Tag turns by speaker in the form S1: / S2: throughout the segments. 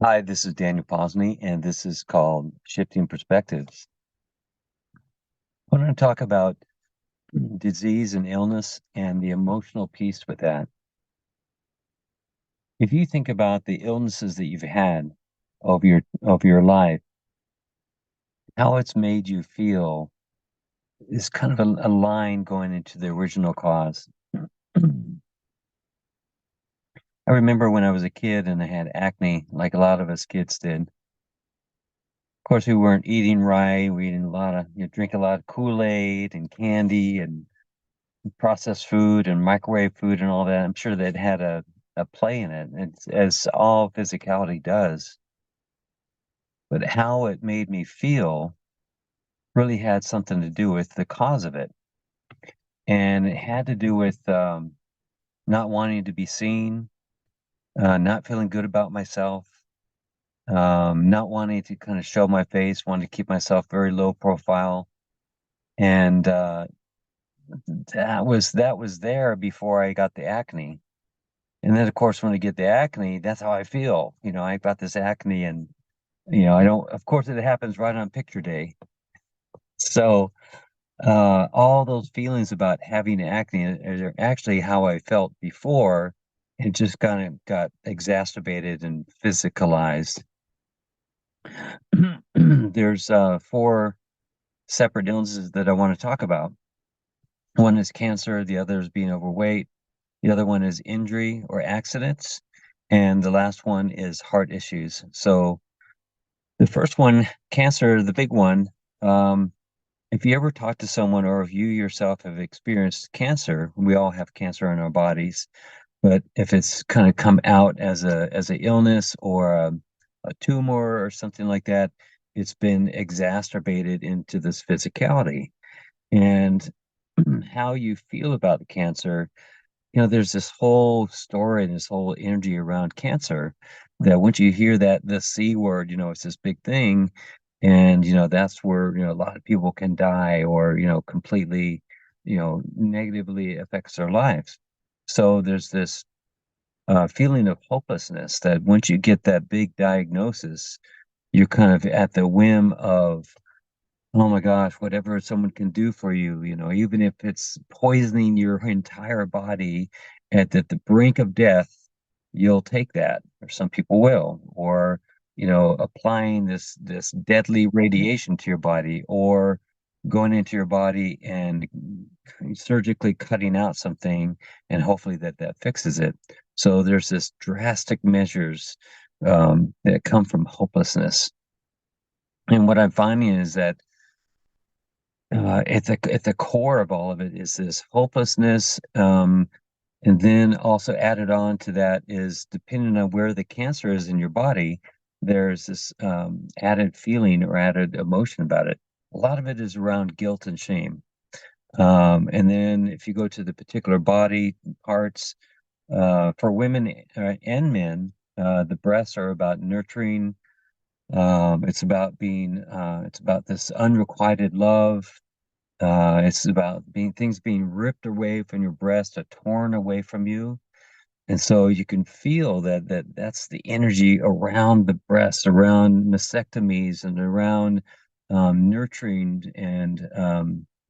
S1: Hi, this is Daniel Posney, and this is called Shifting Perspectives. I want to talk about disease and illness and the emotional piece with that. If you think about the illnesses that you've had of your life, how it's made you feel is kind of a line going into the original cause. I remember when I was a kid and I had acne, like a lot of us kids did. Of course, we weren't eating right. We eating a lot of, drink a lot of Kool-Aid and candy and processed food and microwave food and all that. I'm sure that had a play in it, as all physicality does. But how it made me feel really had something to do with the cause of it. And it had to do with not wanting to be seen, not feeling good about myself, not wanting to kind of show my face, wanting to keep myself very low profile. And that was there before I got the acne. And then, of course, when I get the acne, that's how I feel. I got this acne, and I don't. Of course, it happens right on picture day. So all those feelings about having acne are actually how I felt before. It just kind of got exacerbated and physicalized. There's four separate illnesses that I want to talk about. One is cancer, the other is being overweight, the other one is injury or accidents, and the last one is heart issues. So the first one, cancer, the big one. Um, if you ever talk to someone or if you yourself have experienced cancer, we all have cancer in our bodies, but if it's kind of come out as a illness or a tumor or something like that, it's been exacerbated into this physicality. And how you feel about the cancer, there's this whole story and this whole energy around cancer that once you hear that the C word, it's this big thing. And, that's where, a lot of people can die or, completely, negatively affects their lives. So there's this feeling of hopelessness that once you get that big diagnosis, you're kind of at the whim of, oh my gosh, whatever someone can do for you, even if it's poisoning your entire body at the brink of death, you'll take that, or some people will, or applying this deadly radiation to your body, or going into your body and surgically cutting out something, and hopefully that fixes it. So there's this drastic measures that come from hopelessness. And what I'm finding is that at the core of all of it is this hopelessness, and then also added on to that is depending on where the cancer is in your body, there's this added feeling or added emotion about it. A lot of it is around guilt and shame. And then if you go to the particular body parts, for women and men, the breasts are about nurturing. It's about this unrequited love. It's about things being ripped away from your breast or torn away from you. And so you can feel that's the energy around the breast, around mastectomies and around nurturing and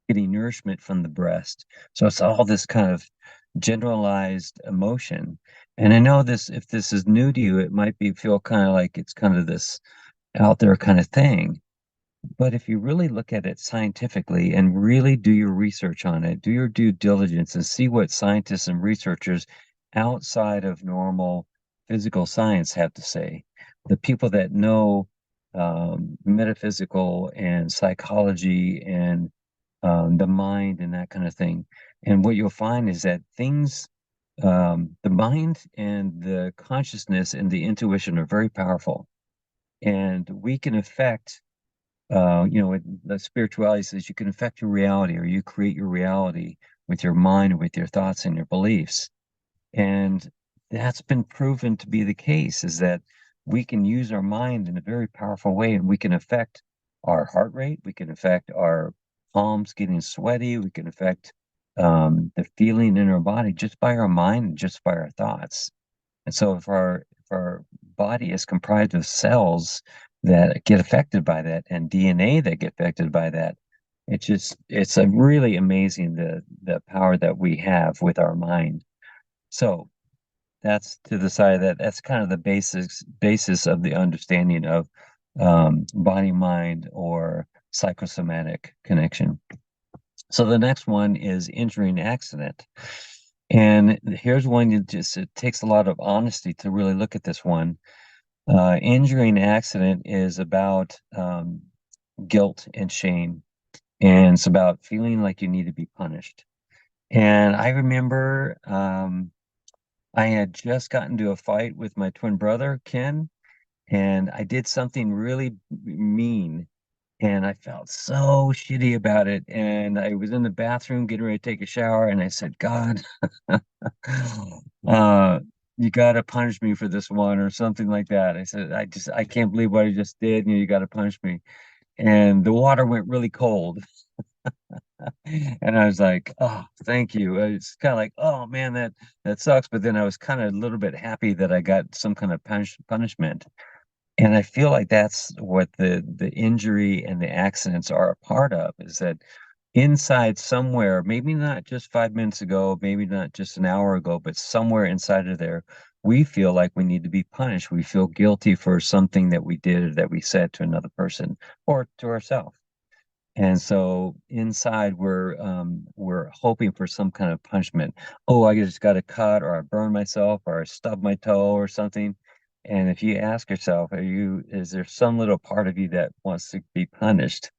S1: getting nourishment from the breast. So it's all this kind of generalized emotion. And I know this, if this is new to you, it might be feel kind of like it's kind of this out there kind of thing. But if you really look at it scientifically and really do your research on it, do your due diligence and see what scientists and researchers outside of normal physical science have to say, the people that know metaphysical and psychology and the mind and that kind of thing. And what you'll find is that the mind and the consciousness and the intuition are very powerful. And we can affect the spirituality says you can affect your reality or you create your reality with your mind, with your thoughts and your beliefs. And that's been proven to be the case is that we can use our mind in a very powerful way and we can affect our heart rate. We can affect our palms getting sweaty. We can affect the feeling in our body just by our mind and just by our thoughts. And so our body is comprised of cells that get affected by that and DNA that get affected by that. It's a really amazing the power that we have with our mind. So that's to the side of that. That's kind of the basis of the understanding of body mind or psychosomatic connection. So the next one is injury and accident. And here's one you just, it takes a lot of honesty to really look at this one. Injury and accident is about guilt and shame, and it's about feeling like you need to be punished. And I remember I had just gotten into a fight with my twin brother, Ken, and I did something really mean. And I felt so shitty about it. And I was in the bathroom getting ready to take a shower, and I said, God, uh, you got to punish me for this one, or something like that. I said, I can't believe what I just did. You got to punish me. And the water went really cold. And I was like, oh, thank you. It's kind of like, oh man, that sucks. But then I was kind of a little bit happy that I got some kind of punishment. And I feel like that's what the injury and the accidents are a part of, is that inside somewhere, maybe not just 5 minutes ago, maybe not just an hour ago, but somewhere inside of there, we feel like we need to be punished. We feel guilty for something that we did or that we said to another person or to ourselves. And so inside we're hoping for some kind of punishment. Oh, I just got a cut, or I burned myself, or I stubbed my toe or something. And if you ask yourself, is there some little part of you that wants to be punished?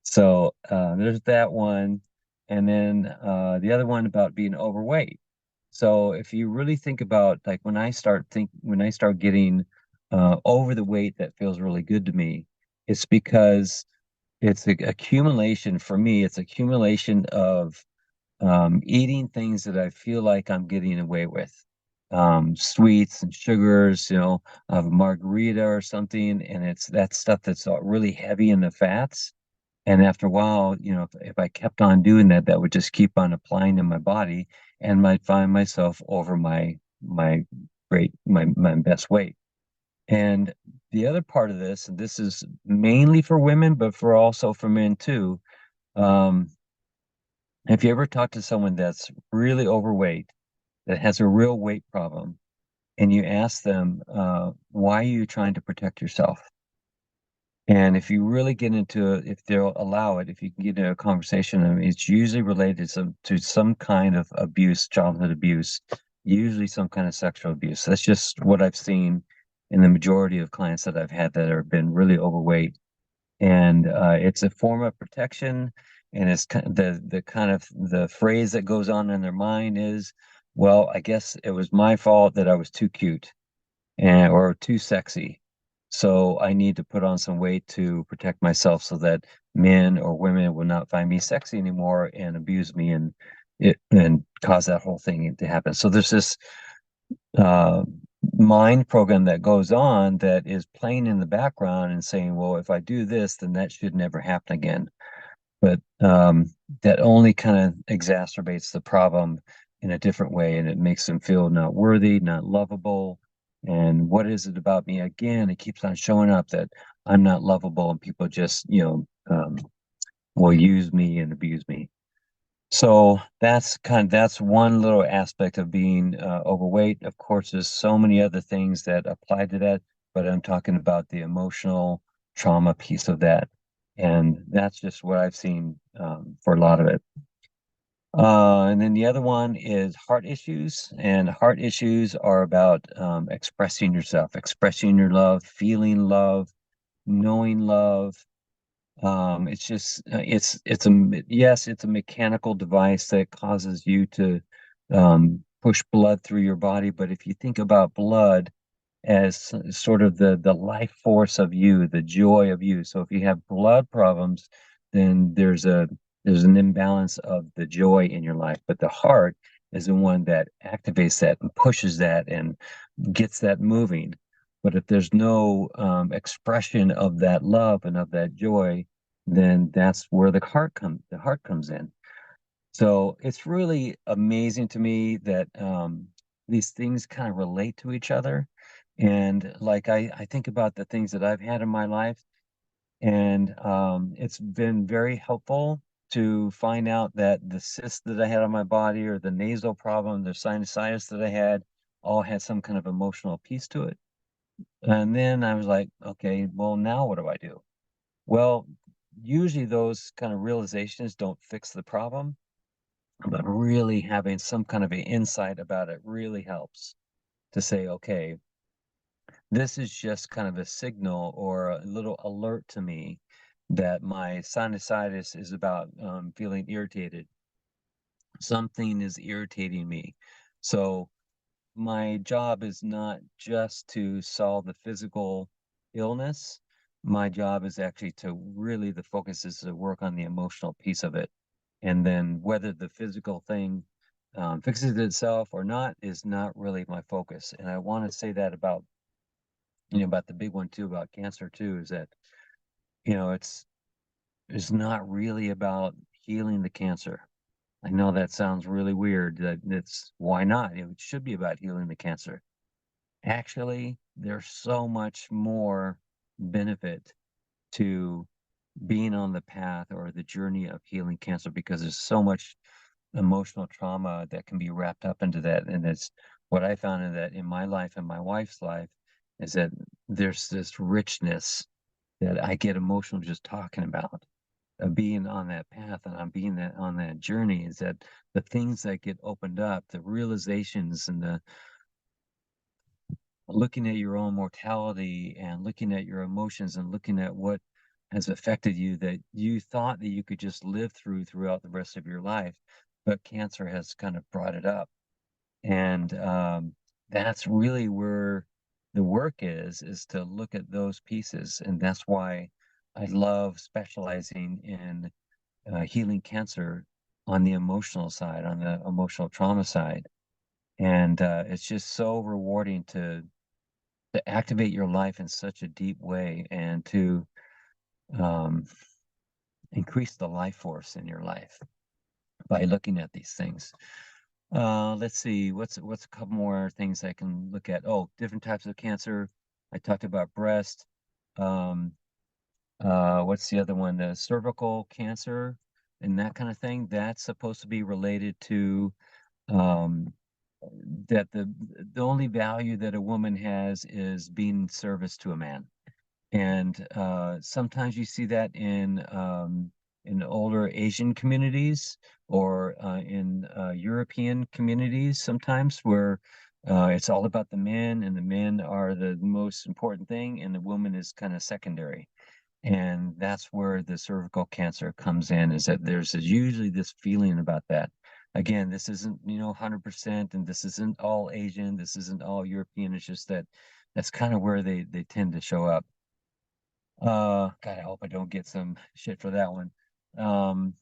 S1: So there's that one. And then the other one about being overweight. So if you really think about, like, when I start getting over the weight that feels really good to me, it's because it's the accumulation for me. It's accumulation of eating things that I feel like I'm getting away with, sweets and sugars, of a margarita or something, and it's that stuff that's really heavy in the fats. And after a while, if I kept on doing that, that would just keep on applying in my body, and might find myself over my best weight. And the other part of this, and this is mainly for women, but for also for men too. Um, if you ever talk to someone that's really overweight, that has a real weight problem, and you ask them, why are you trying to protect yourself? And if you really get into it, if they'll allow it, if you can get into a conversation, I mean, it's usually related to some kind of abuse, childhood abuse, usually some kind of sexual abuse. That's just what I've seen in the majority of clients that I've had that have been really overweight. And it's a form of protection. And it's the kind of the phrase that goes on in their mind is, well, I guess it was my fault that I was too cute or too sexy. So I need to put on some weight to protect myself so that men or women will not find me sexy anymore and abuse me and cause that whole thing to happen. So there's this uh, mind program that goes on that is playing in the background and saying, well, if I do this, then that should never happen again. But that only kind of exacerbates the problem in a different way, and it makes them feel not worthy, not lovable. And what is it about me? Again, it keeps on showing up that I'm not lovable, and people just, will use me and abuse me. So that's one little aspect of being overweight. Of course, there's so many other things that apply to that, but I'm talking about the emotional trauma piece of that, and that's just what I've seen for a lot of it. And then the other one is heart issues, and heart issues are about expressing yourself, expressing your love, feeling love, knowing love. It's just yes, it's a mechanical device that causes you to push blood through your body. But if you think about blood as sort of the life force of you, the joy of you. So if you have blood problems, then there's an imbalance of the joy in your life. But the heart is the one that activates that and pushes that and gets that moving. But if there's no expression of that love and of that joy, then that's where the heart comes in. So it's really amazing to me that these things kind of relate to each other. And like I think about the things that I've had in my life, and it's been very helpful to find out that the cyst that I had on my body or the nasal problem, the sinusitis that I had, all had some kind of emotional piece to it. And then I was like, okay, well, now what do I do? Well, usually those kind of realizations don't fix the problem, but really having some kind of an insight about it really helps to say, okay, this is just kind of a signal or a little alert to me that my sinusitis is about feeling irritated. Something is irritating me. So my job is not just to solve the physical illness. My job is actually to really, the focus is to work on the emotional piece of it. And then whether the physical thing fixes itself or not is not really my focus. And I want to say that about, about the big one too, about cancer too, is that, it's not really about healing the cancer. I know that sounds really weird. That it's why not? It should be about healing the cancer. Actually, there's so much more benefit to being on the path or the journey of healing cancer because there's so much emotional trauma that can be wrapped up into that. And it's what I found in that in my life and my wife's life is that there's this richness that I get emotional just talking about. Being on that path and I'm being that on that journey is that the things that get opened up, the realizations and the looking at your own mortality and looking at your emotions and looking at what has affected you that you thought that you could just live throughout the rest of your life, but cancer has kind of brought it up. And that's really where the work is to look at those pieces. And that's why I love specializing in healing cancer on the emotional side, on the emotional trauma side. And it's just so rewarding to activate your life in such a deep way and to um, increase the life force in your life by looking at these things. Let's see, what's a couple more things I can look at? Oh, different types of cancer. I talked about breast. Um, what's the other one? The cervical cancer and that kind of thing. That's supposed to be related to um, that the only value that a woman has is being service to a man. And sometimes you see that in older Asian communities or in European communities sometimes where it's all about the men and the men are the most important thing and the woman is kind of secondary. And that's where the cervical cancer comes in, is that there's usually this feeling about that. Again, this isn't, 100%, and this isn't all Asian, this isn't all European. It's just that that's kind of where they tend to show up. God, I hope I don't get some shit for that one. Um,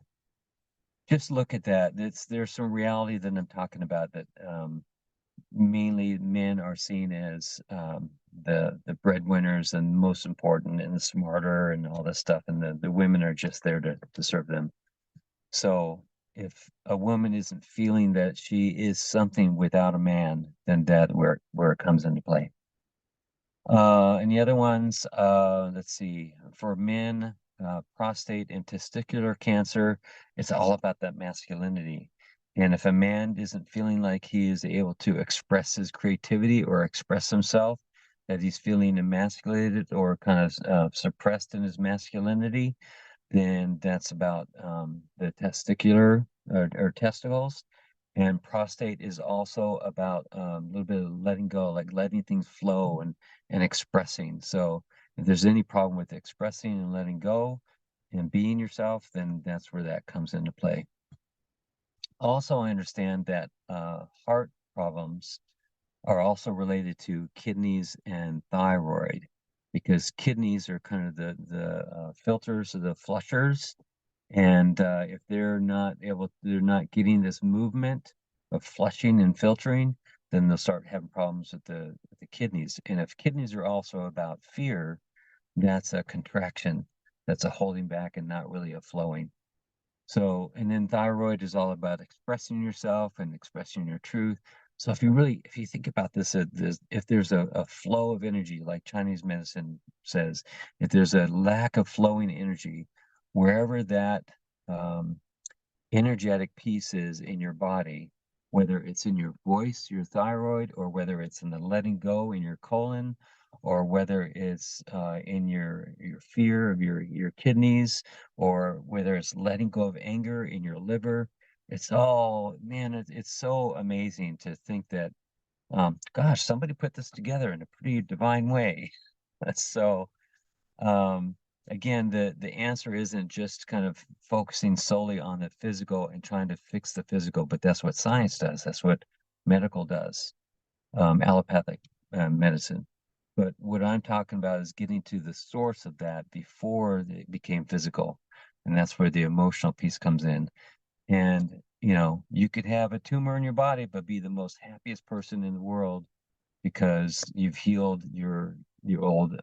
S1: just look at that. There's some reality that I'm talking about that mainly men are seen as the breadwinners and most important and the smarter and all this stuff, and the women are just there to serve them. So if a woman isn't feeling that she is something without a man, then that where it comes into play. And the other ones, let's see, for men, prostate and testicular cancer, it's all about that masculinity. And if a man isn't feeling like he is able to express his creativity or express himself, that he's feeling emasculated or kind of suppressed in his masculinity, then that's about the testicular or testicles. And prostate is also about a little bit of letting go, like letting things flow and expressing. So if there's any problem with expressing and letting go and being yourself, then that's where that comes into play. Also, I understand that heart problems are also related to kidneys and thyroid because kidneys are kind of the filters or the flushers, and if they're not getting this movement of flushing and filtering, then they'll start having problems with the kidneys. And if kidneys are also about fear, that's a contraction, that's a holding back and not really a flowing. So, and then thyroid is all about expressing yourself and expressing your truth. So if you think about this, if there's a flow of energy, like Chinese medicine says, if there's a lack of flowing energy, wherever that um, energetic pieces in your body, whether it's in your voice, your thyroid, or whether it's in the letting go in your colon, or whether it's in your fear of your kidneys, or whether it's letting go of anger in your liver. It's all, man, it's so amazing to think that, gosh, somebody put this together in a pretty divine way. So, um, again, the answer isn't just kind of focusing solely on the physical and trying to fix the physical, but that's what science does. That's what medical does, allopathic medicine. But what I'm talking about is getting to the source of that before it became physical. And that's where the emotional piece comes in. And, you could have a tumor in your body, but be the most happiest person in the world because you've healed your old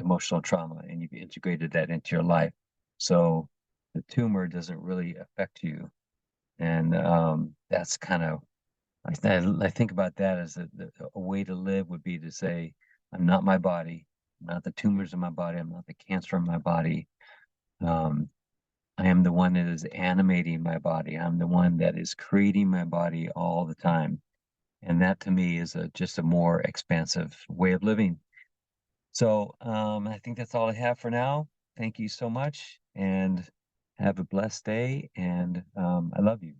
S1: emotional trauma and you've integrated that into your life. So the tumor doesn't really affect you, and that's kind of I think about that as a way to live would be to say, I'm not my body, I'm not the tumors in my body, I'm not the cancer in my body. Um, I am the one that is animating my body. I'm the one that is creating my body all the time. And that to me is just a more expansive way of living. So I think that's all I have for now. Thank you so much and have a blessed day. And I love you.